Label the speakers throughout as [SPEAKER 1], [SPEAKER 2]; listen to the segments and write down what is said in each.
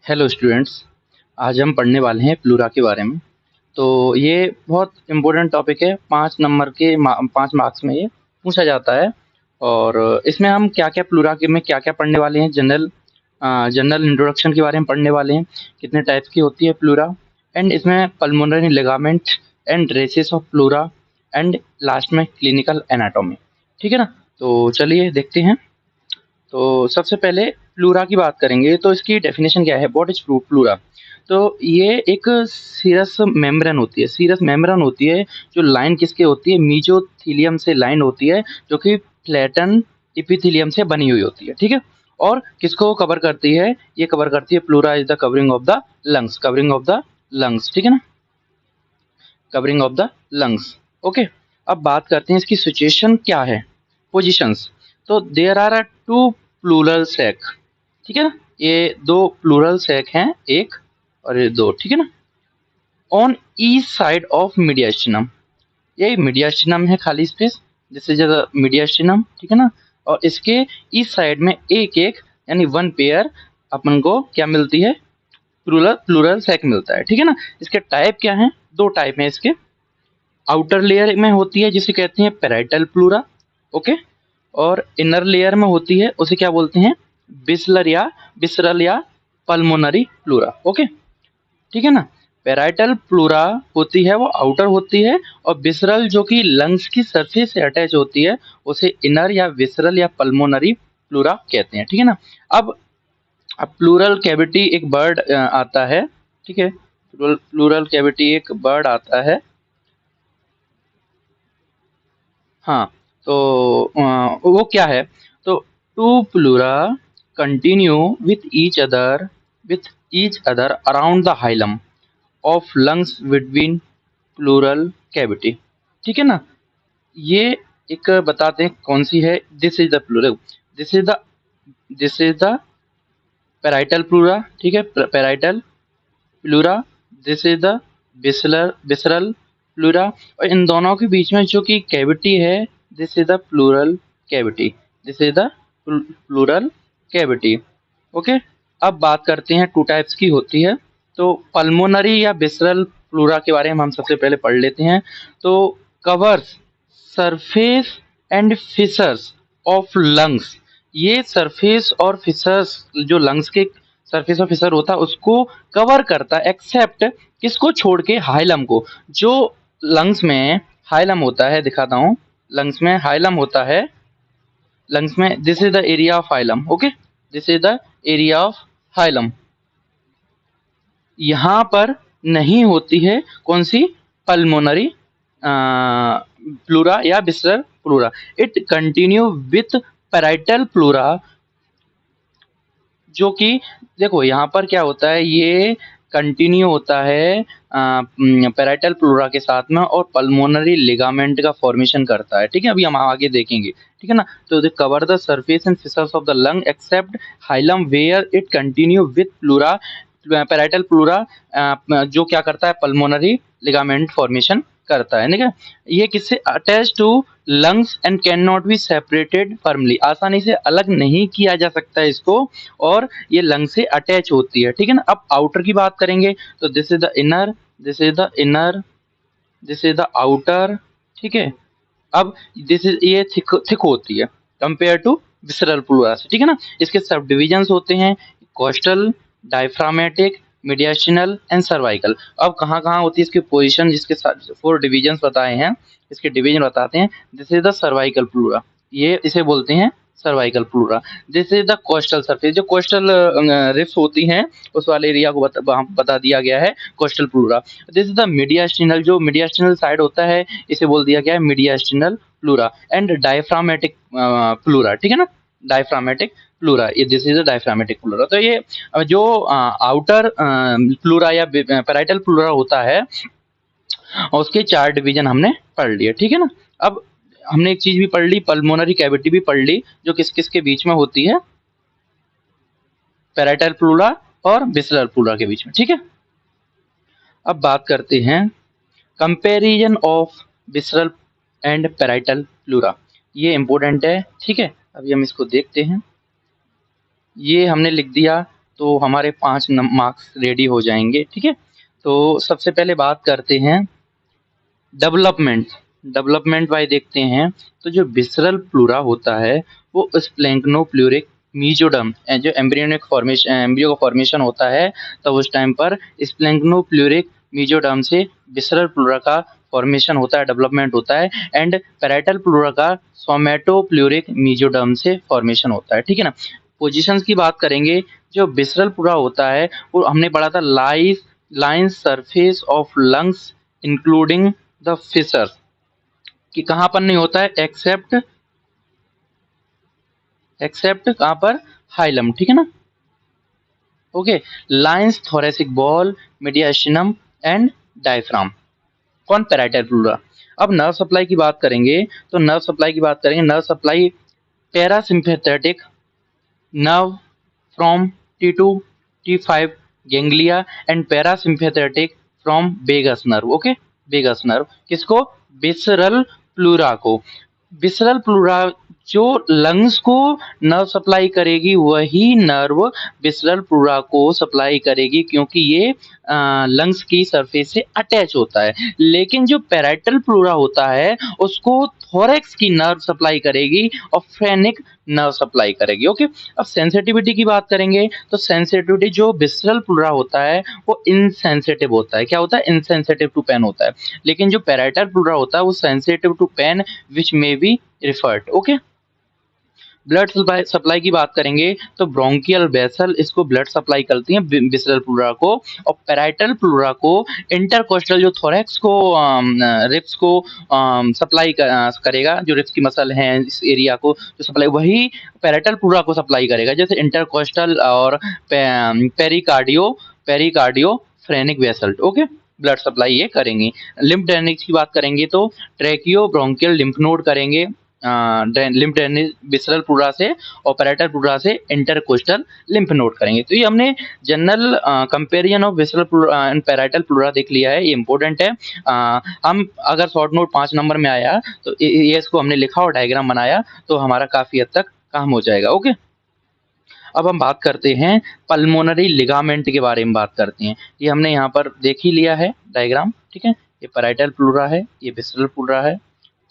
[SPEAKER 1] Hello students. आज हम पढ़ने वाले हैं प्लूरा के बारे में। तो ये बहुत इम्पोर्टेंट टॉपिक है। 5 मार्क्स में ये पूछा जाता है। और इसमें हम क्या क्या प्लूरा के में क्या क्या पढ़ने वाले हैं। जनरल इंट्रोडक्शन के बारे में पढ़ने वाले हैं, कितने टाइप्स की होती है प्लूरा, एंड इसमें pulmonary ligament and recesses of pleura, and last में क्लिनिकल एनाटॉमी। ठीक है ना। तो चलिए देखते हैं। तो सबसे पहले प्लूरा की बात करेंगे तो इसकी डेफिनेशन क्या है। What is pleura? तो ये एक सीरस मेम्ब्रेन होती है। सीरस मेम्ब्रेन होती है जो लाइन किसके होती है, मीजोथीलियम से लाइन होती है, जो कि फ्लैटन इपिथीलियम से बनी हुई होती है। ठीक है। और किसको कवर करती है? ये कवर करती है, pleura is the covering of the lungs. Covering of the lungs, ठीक है ना। Covering of the lungs. Okay. अब बात करते हैं इसकी सिचुएशन क्या है, पोजिशंस। तो there are two pleural sac. ठीक है ना। ये दो प्लूरल सैक हैं, एक और ये दो। ठीक है ना। On each side of mediastinum, ये मीडियास्टिनम है खाली space, this is the mediastinum. ठीक है ना। और इसके ईच साइड में एक एक यानी वन पेयर अपन को क्या मिलती है, प्लूरल प्लूरल सैक मिलता है। ठीक है ना। इसके टाइप क्या है? दो टाइप है इसके। आउटर लेयर में होती है जिसे कहते हैं पैराइटल प्लूरा। ओके। और इनर लेयर में होती है उसे क्या बोलते हैं, बिसरल या पल्मोनरी प्लूरा। ओके। ठीक है ना। पैराइटल प्लूरा होती है वो आउटर होती है, और बिसरल जो कि लंग्स की सरफेस से अटैच होती है उसे इनर या विसरल या पल्मोनरी प्लूरा कहते हैं। ठीक है ना। अब प्लूरल कैविटी एक बर्ड आता है। ठीक है। प्लूरल कैविटी एक बर्ड आता है। हाँ। तो वो क्या है? तो two pleura continue with each other around the hilum of lungs between pleural cavity. ठीक है ना। ये एक बताते हैं कौन सी है। This is the pleural, this is the parietal pleura. ठीक है। Parietal pleura. This is the visceral pleura. और इन दोनों के बीच में जो कि कैविटी है, this is the pleural cavity. This is the pleural cavity. Okay. अब बात करते हैं टू टाइप्स की होती है। तो पल्मोनरी या बिसरल प्लूरा के बारे में हम सबसे पहले पढ़ लेते हैं। तो covers surface and fissures of lungs. ये सरफेस और फिशर्स, जो लंग्स के सरफेस और फिशर होता है उसको कवर करता है, एक्सेप्ट किसको छोड़ के, हाइलम को। जो लंग्स में हाइलम होता है, दिखाता हूँ। लंग्स में हाइलम होता है। लंग्स में this is the area of hilum. Okay. This is the area of hilum. यहाँ पर नहीं होती है कौन सी, पल्मोनरी प्लूरा या बिसरल pleura. It continue with parietal pleura, जो कि देखो यहाँ पर क्या होता है, ये कंटिन्यू होता है पैराइटल प्लूरा के साथ में, और पल्मोनरी लिगामेंट का फॉर्मेशन करता है। ठीक है। अभी हम आगे देखेंगे। ठीक है ना। तो they cover the surface and fissures of the lung except hilum where it continue with pleura. Parietal pleura जो क्या करता है, पल्मोनरी लिगामेंट फॉर्मेशन करता है। ठीक है। ये किससे attach to lungs and can not be separated firmly, आसानी से अलग नहीं किया जा सकता है इसको, और ये लंग से अटैच होती है। ठीक है ना। अब आउटर की बात करेंगे तो this is the inner, this is the inner, this is the outer. ठीक है। अब दिस इज, ये थिक होती है कंपेयर टू विसरल प्लूरा से। ठीक है ना। इसके सब डिविजन्स होते हैं, coastal, diaphragmatic, mediastinal and cervical. अब कहाँ कहाँ होती है इसकी पोजीशन, जिसके 4 डिविजन्स बताए हैं, इसके डिवीजन बताते हैं। This is the cervical pleura, ये इसे बोलते हैं cervical pleura. This is the coastal surface, जो कोस्टल रिफ्स होती हैं उस वाले एरिया को बता दिया गया है coastal pleura. This is the mediastinal, जो मीडियास्टिनल साइड होता है इसे बोल दिया गया है mediastinal pleura. And diaphragmatic pleura. ठीक है ना। डायफ्रामेटिक प्लूरा, ये this is the diaphragmatic pleura. तो ये जो आउटर प्लूरा या पैराइटल प्लूरा होता है, और उसके 4 डिवीजन हमने पढ़ लिए। ठीक है ना। अब हमने एक चीज भी पढ़ ली, पल्मोनरी कैविटी भी पढ़ ली, जो किस किस के बीच में होती है, पैराइटल प्लूरा और विसरल प्लूरा के बीच में। ठीक है। अब बात करते हैं comparison of visceral and parietal pleura. ये इंपॉर्टेंट है। ठीक है। अभी हम इसको देखते हैं। ये हमने लिख दिया तो हमारे 5 मार्क्स रेडी हो जाएंगे। ठीक है, तो सबसे पहले बात करते हैं डेवलपमेंट। डेवलपमेंट वाइज देखते हैं तो जो विसरल प्लूरा होता है वो स्प्लैंक्नोप्लूरिक मीजोडर्म जो एम्ब्रियो का फॉर्मेशन होता है, तो उस टाइम पर स्प्लैंक्नोप्लूरिक मीजोडर्म से विसरल प्लूरा का फॉर्मेशन होता है, डेवलपमेंट होता है। एंड पैराइटल प्लूरा का सोमेटोप्लूरिक मीजोडर्म से फॉर्मेशन होता है। ठीक है ना। पोजीशंस की बात करेंगे, जो विसरल प्लूरा होता है वो हमने पढ़ा था line surface of lungs including the fissure, कि कहाँ पर नहीं होता है, एक्सेप्ट कहाँ पर, हाइलम। ठीक है ना। Okay, lines thoracic wall, mediastinum and diaphragm. कौन, पैराइटल प्लूरा। अब नर्व सप्लाई की बात करेंगे, तो nerve supply parasympathetic nerve from T2 T5 ganglia and parasympathetic from vagus nerve. Okay, vagus nerve किसको, विसरल प्लूरा को। विसरल प्लूरा जो lungs को नर्व सप्लाई करेगी वही नर्व विसरल प्लूरा को सप्लाई करेगी, क्योंकि ये लंग्स की सरफेस से अटैच होता है। लेकिन जो पैराइटल प्लूरा होता है उसको थोरैक्स की नर्व सप्लाई करेगी और फेनिक नर्व सप्लाई करेगी। ओके, अब सेंसिटिविटी की बात करेंगे, तो सेंसिटिविटी जो विसरल प्लूरा होता है वो इनसेंसिटिव होता है। क्या होता है, इनसेंसिटिव टू पेन होता है। लेकिन जो पैराइटल प्लूरा होता है वो sensitive to pain which may be referred. Okay, blood supply की बात करेंगे, तो ब्रोंकियल वेसल इसको ब्लड सप्लाई करती है विसरल प्लूरा को, और पैराइटल प्लूरा को इंटरकोस्टल जो थोरैक्स को रिब्स को सप्लाई करेगा, जो रिब्स की मसल है इस एरिया को जो सप्लाई, वही पैराइटल प्लूरा को सप्लाई करेगा, जैसे इंटरकोस्टल और pericardio phrenic vessel. Okay, blood supply ये करेंगी। लिम्फ ड्रेनेज की बात करेंगे तो ट्रैकियो ब्रोंकियल लिम्फ नोड करेंगे लिम्फ ड्रेनेज विसरल प्लूरा से, और पैराइटल प्लूरा से इंटरकोस्टल लिम्फ नोड करेंगे। तो ये हमने general comparison of visceral pleura and parietal pleura देख लिया है, ये इंपॉर्टेंट है। हम अगर शॉर्ट नोट 5 नंबर में आया तो ये इसको हमने लिखा और डायग्राम बनाया तो हमारा काफी हद तक काम हो जाएगा। ओके, अब हम बात करते हैं पल्मोनरी लिगामेंट के बारे में बात करते हैं। ये हमने यहाँ पर देख ही लिया है डायग्राम। ठीक है, ये पैराइटल प्लूरा है, ये विसरल प्लूरा है।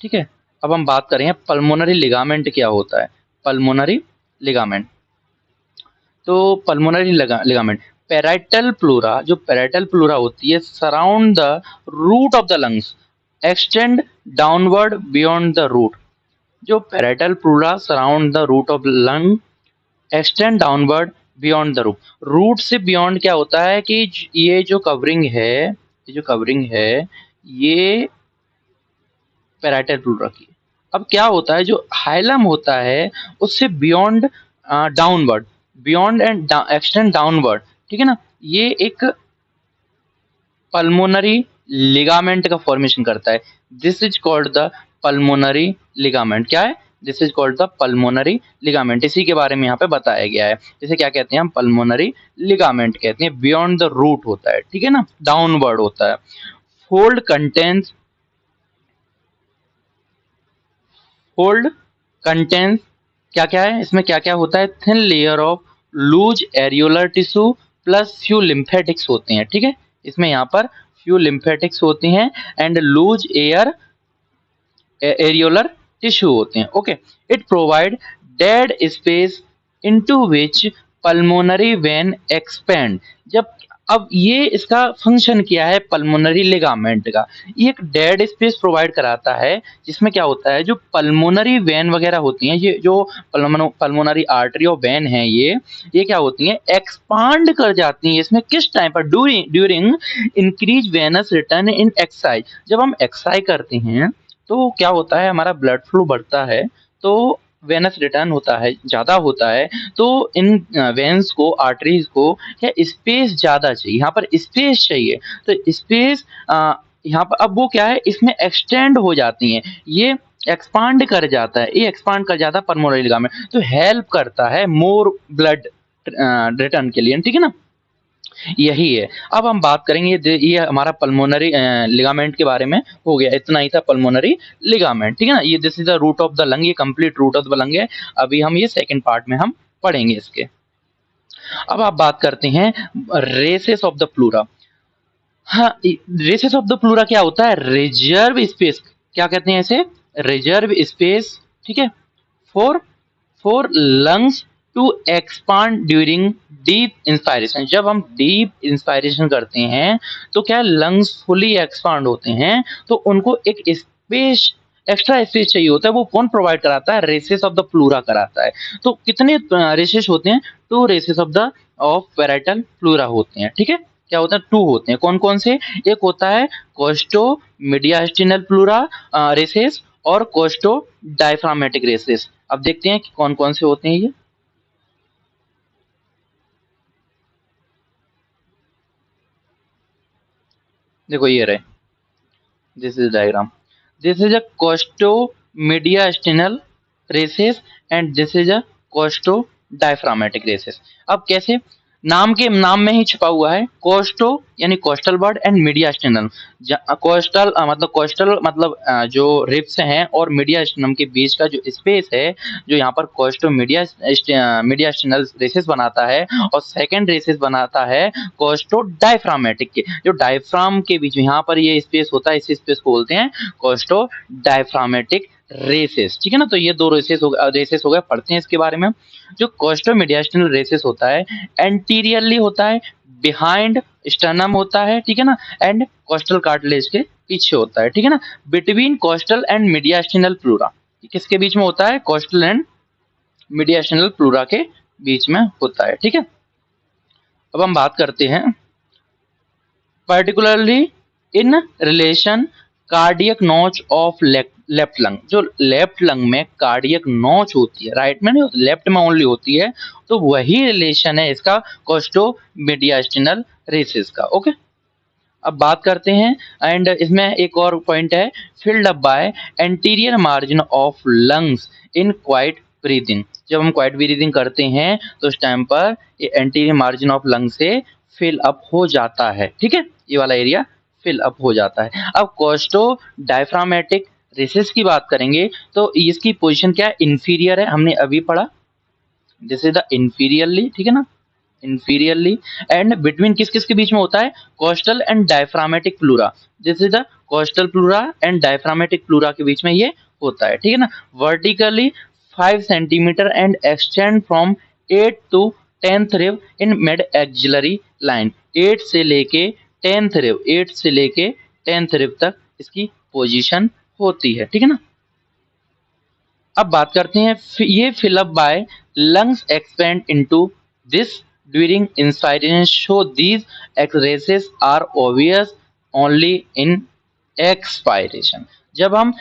[SPEAKER 1] ठीक है, अब हम बात करें पल्मोनरी लिगामेंट क्या होता है। पल्मोनरी लिगामेंट, तो पल्मोनरी लिगामेंट पैराइटल प्लूरा, जो पैराइटल प्लूरा होती है surround the root of the lungs, extend downward beyond the root. जो parietal pleura surround the root of lung, extend downward beyond the root से beyond क्या होता है कि ये जो कवरिंग है ये पैराइटल प्लूरा की। अब क्या होता है, जो हाइलम होता है उससे beyond downward, beyond and extend downward. ठीक है ना, ये एक पल्मोनरी लिगामेंट का फॉर्मेशन करता है। This is called the pulmonary ligament. क्या है, this is called the pulmonary ligament. इसी के बारे में यहाँ पे बताया गया है। जैसे क्या कहते हैं हम, पल्मोनरी लिगामेंट कहते हैं, बियॉन्ड द रूट होता है। ठीक है ना, डाउनवर्ड होता है। फोल्ड कंटेंस क्या क्या है इसमें, क्या क्या होता है, thin layer of loose areolar tissue plus few lymphatics होते हैं। ठीक है, इसमें यहाँ पर फ्यू लिम्फेटिक्स होती हैं एंड लूज एरियोलर टिश्यू होते हैं। Okay, it provide dead space into which pulmonary vein expand. जब अब ये इसका फंक्शन क्या है पल्मोनरी लिगामेंट का, ये एक डेड स्पेस प्रोवाइड कराता है, जिसमें क्या होता है जो पल्मोनरी वेन वगैरह होती हैं, ये जो पल्मोनरी आर्टरी और वेन है ये क्या होती हैं, एक्सपांड कर जाती हैं। इसमें किस टाइम पर, ड्यूरिंग इंक्रीज वेनस रिटर्न इन एक्सरसाइज। जब हम एक्सरसाइज करते हैं तो क्या होता है, हमारा ब्लड फ्लो बढ़ता है तो वेनस रिटर्न होता है, ज़्यादा होता है, तो इन वेन्स को, आर्टरीज को क्या स्पेस ज़्यादा चाहिए, यहाँ पर स्पेस चाहिए। तो स्पेस यहाँ पर अब वो क्या है, इसमें एक्सटेंड हो जाती हैं, ये एक्सपांड कर जाता है, ये एक्सपांड कर जाता है पल्मोनरी लिगामेंट, तो हेल्प करता है मोर ब्लड रिटर्न के लिए। ठीक है ना, यही है। अब हम बात करेंगे, ये हमारा पल्मोनरी लिगामेंट के बारे में हो गया, इतना ही था पल्मोनरी लिगामेंट। ठीक है ना, ये this is the root of the lung, ये complete root of the lung है। अभी हम ये सेकंड पार्ट में हम पढ़ेंगे इसके। अब आप बात करते हैं रेसेस ऑफ द प्लूरा। हाँ, रेसेस ऑफ द प्लूरा क्या होता है? रिजर्व स्पेस, क्या कहते हैं इसे? रिजर्व स्पेस, ठीक है, for for lungs to expand during deep inspiration. जब हम डीप इंस्पायरेशन करते हैं तो क्या लंग्स फुली एक्सपांड होते हैं, तो उनको एक स्पेस, एक्स्ट्रा स्पेस चाहिए होता है। वो कौन प्रोवाइड कराता है? रेसेस ऑफ द प्लूरा कराता है। तो कितने रेसेस होते हैं? Two recesses of the of parietal pleura होते हैं, ठीक है। क्या होता है? टू होते हैं। कौन कौन से? एक होता है कोस्टो मीडियास्टिनल प्लूरा रेसेस और कोस्टो डायफ्रामेटिक रेसेस। अब देखते हैं कि कौन कौन से होते हैं ये। देखो ये रहे, this is diagram. This is a costo mediastinal recesses and this is a costo diaphragmatic recesses. अब कैसे? नाम के नाम में ही छुपा हुआ है। कोस्टो यानी coastal bird and mediastinum. Coastal मतलब कोस्टल मतलब जो रिफ्स हैं और मीडियास्टिनम के बीच का जो स्पेस है, जो यहाँ पर कोस्टो मीडियास्टिनल रेसेस बनाता है, और सेकंड रेसेस बनाता है कोस्टो डायफ्रामेटिक के। जो डायफ्राम के बीच में यहाँ पर ये स्पेस होता है, इस स्पेस को बोलते हैं कोस्टो डायफ्रामेटिक रेसेस, ठीक है ना। तो ये दो रेसेस हो गए। पढ़ते हैं इसके बारे में। जो कोस्टो मीडियास्टिनल रेसेस होता है, एंटीरियरली होता है, बिहाइंड स्टर्नम होता है, ठीक है ना, एंड कोस्टल कार्टिलेज के पीछे होता है, ठीक है ना। Between coastal and mediastinal pleura, किसके बीच में होता है? कोस्टल एंड मीडियास्टिनल प्लूरा के बीच में होता है, ठीक है। अब हम बात करते हैं particularly in relation cardiac notch of left lung. जो लेफ्ट लंग में कार्डियक नॉच होती है, राइट में नहीं होती, लेफ्ट में ओनली होती है, तो वही रिलेशन है इसका कोस्टो मीडियास्टिनल रेसेस का। ओके, अब बात करते हैं, एंड इसमें एक और पॉइंट है, filled up by anterior margin of lungs in quite breathing. जब हम क्वाइट ब्रीदिंग करते हैं तो उस टाइम पर ये एंटीरियर मार्जिन ऑफ लंग से फिल अप हो जाता है, ठीक है, ये वाला एरिया फिल अप हो जाता है। अब कोस्टो डायफ्रामेटिक रेसेस की बात करेंगे तो इसकी पोजीशन क्या है? इंफीरियर है, हमने अभी पढ़ा। दिस इज द इंफीरियरली, ठीक है ना, इंफीरियरली। एंड बिटवीन किस किस के बीच में होता है? Coastal and diaphragmatic pleura. This is the coastal pleura and diaphragmatic pleura के बीच में ये होता है, ठीक है ना। Vertically 5 centimetre and extend from 8 to 10th rib in mid axillary line. 8 से लेके 10th रिब तक इसकी पोजीशन होती है, ठीक है ना। अब बात करते हैं, ये fill up by lungs expand into this during inspiration, so these recesses are obvious only in expiration. जब हम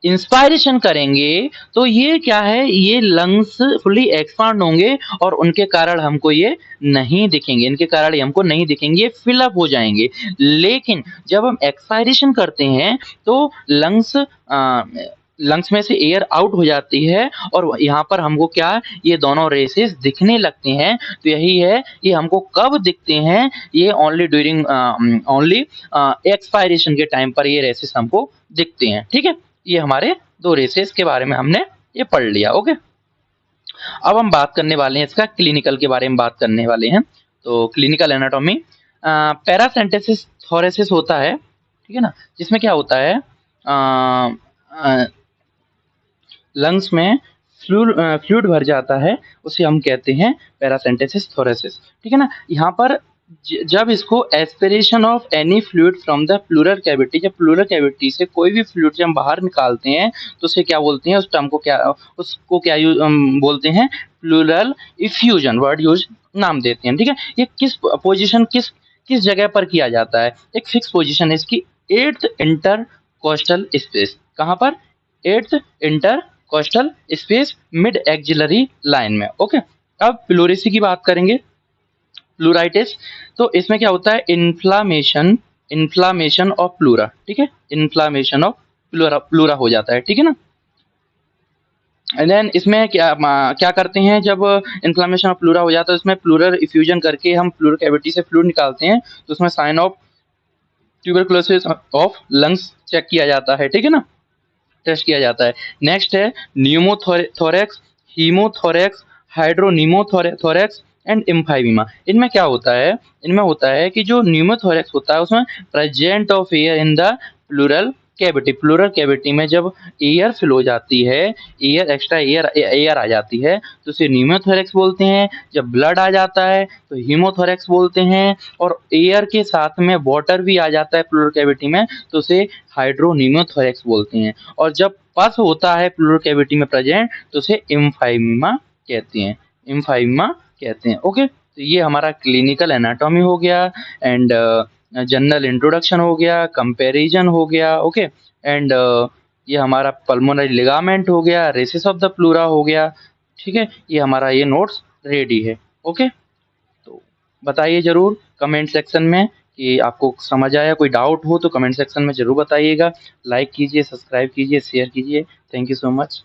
[SPEAKER 1] इंस्पायरेशन करेंगे तो ये क्या है? ये लंग्स फुली एक्सपांड होंगे और उनके कारण हमको ये नहीं दिखेंगे, इनके कारण ये हमको नहीं दिखेंगे, ये फिलअप हो जाएंगे। लेकिन जब हम एक्सपायरेशन करते हैं तो लंग्स में से एयर आउट हो जाती है और यहाँ पर हमको क्या, ये दोनों रेसेस दिखने लगते हैं। तो यही है, ये हमको कब दिखते हैं? ये ओनली ड्यूरिंग ओनली एक्सपायरेशन के टाइम पर ये रेसेस हमको दिखते हैं, ठीक है। ये हमारे दो रेसेस के बारे में हमने ये पढ़ लिया। ओके, अब हम बात करने वाले हैं इसका क्लिनिकल के बारे में बात करने वाले हैं। तो क्लिनिकल एनाटॉमी, पैरासेंटेसिस थोरेसिस होता है, ठीक है ना, जिसमें क्या होता है? लंग्स में फ्लूइड भर जाता है, उसे हम कहते हैं पैरासेंटेसिस थोरेसिस, ठीक है ना। यहाँ पर जब इसको aspiration of any fluid from the pleural cavity, जब प्लूरल कैविटी से कोई भी फ्लूइड जब हम बाहर निकालते हैं तो उसे क्या बोलते हैं? उस टर्म को क्या, उसको क्या बोलते हैं? प्लूरल इफ्यूजन वर्ड यूज नाम देते हैं, ठीक है। ये किस पोजिशन, किस किस जगह पर किया जाता है? एक फिक्स पोजिशन है इसकी, 8th इंटर कोस्टल स्पेस। कहाँ पर? 8th inter coastal space mid axillary line में। ओके, अब प्लूरेसी की बात करेंगे, प्लूराइटिस। तो इसमें क्या होता है? इन्फ्लामेशन ऑफ प्लूरा, ठीक है, इन्फ्लामेशन ऑफ प्लूरा, प्लूरा हो जाता है, ठीक है ना। एंड देन इसमें क्या क्या करते हैं? जब इन्फ्लामेशन ऑफ प्लूरा हो जाता है, इसमें प्लूरल इफ्यूजन करके हम प्लूरल कैविटी से फ्लूइड निकालते हैं, तो उसमें sign of tuberculosis of lungs check किया जाता है, ठीक है ना, टेस्ट किया जाता है। नेक्स्ट है न्यूमोथोरेक्स, हीमोथोरेक्स, हाइड्रोनीमोथोरेक्स एंड एम्फाइमा। इनमें क्या होता है, इनमें होता है कि जो न्यूमोथोरैक्स होता है उसमें present of air in the pleural cavity, pleural cavity में जब एयर फिल हो जाती है, एयर एक्स्ट्रा एयर एयर आ जाती है तो उसे न्यूमोथोरैक्स बोलते हैं। जब ब्लड आ जाता है तो हीमोथोरैक्स बोलते हैं, और एयर के साथ में वाटर भी आ जाता है प्लूरल कैविटी में तो उसे हाइड्रोनीमोथोरैक्स बोलते हैं। और जब पस होता है प्लूरल कैविटी में प्रेजेंट तो उसे एम्फाइमा कहते हैं, एम्फाइमा कहते हैं। ओके, तो ये हमारा क्लिनिकल एनाटॉमी हो गया, एंड जनरल इंट्रोडक्शन हो गया, कंपैरिजन हो गया। ओके, एंड ये हमारा पल्मोनरी लिगामेंट हो गया, रेसिस ऑफ द प्लूरा हो गया। ठीक है, ये हमारा ये नोट्स रेडी है। ओके, तो बताइए ज़रूर कमेंट सेक्शन में कि आपको समझ आया। कोई डाउट हो तो कमेंट सेक्शन में ज़रूर बताइएगा। लाइक कीजिए, सब्सक्राइब कीजिए, शेयर कीजिए। Thank you so much.